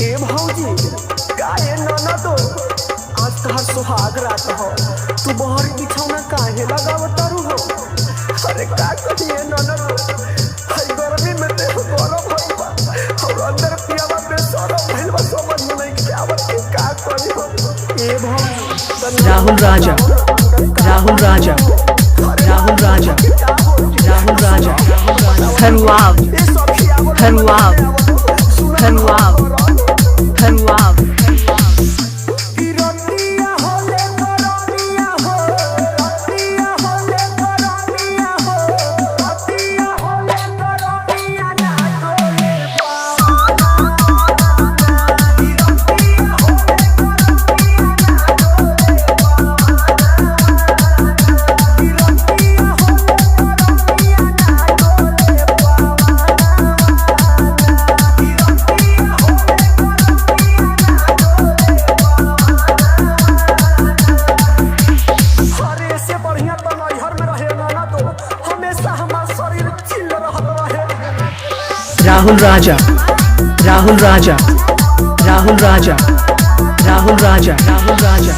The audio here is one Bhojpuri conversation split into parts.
ए भौजी काहे ननदो आज तहार सुहाग रात हो तू बहर बिछौना काहे लगावतारू हो। अरे का कहिए ननदो हई गर्मी में देह गरम भइल बा और अंदर पियावा बेसरम भइल बा समझ में नहीं के आवत के का करी हो। ए भौजी राहुल राजा राहुल राजा राहुल राजा राहुल राजा Henlove Henlove Henlove Henlove Rahul राजा राहुल राजा राहुल राजा राहुल राजा राहुल राजा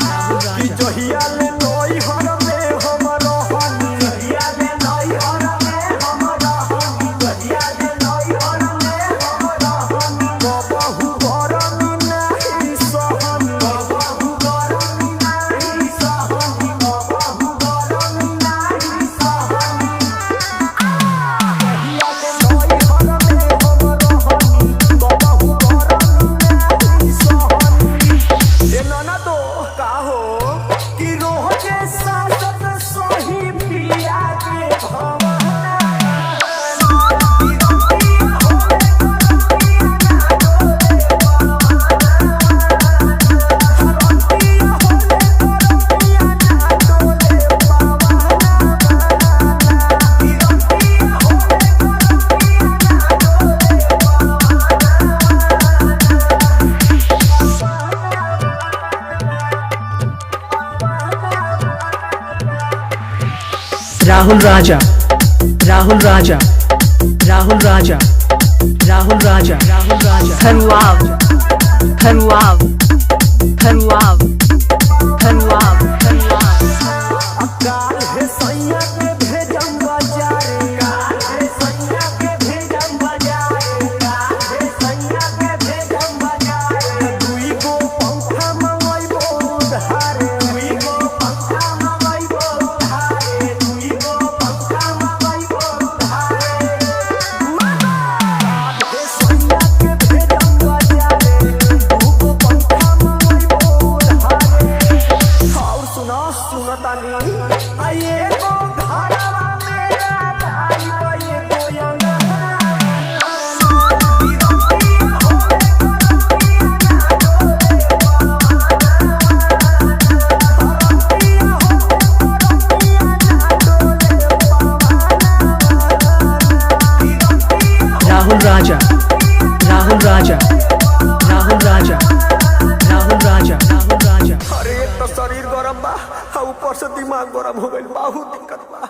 राहुल राजा राहुल राजा राहुल राजा राहुल राजा राहुल राजा Henlove Henlove Henlove Henlove Rahul राजा राहुल राजा राहुल राजा राहुल राजा राहुल राजा। अरे तो शरीर गरम बा ऊपर से दिमाग गरम हो गइल बहुत दिक्कत बा।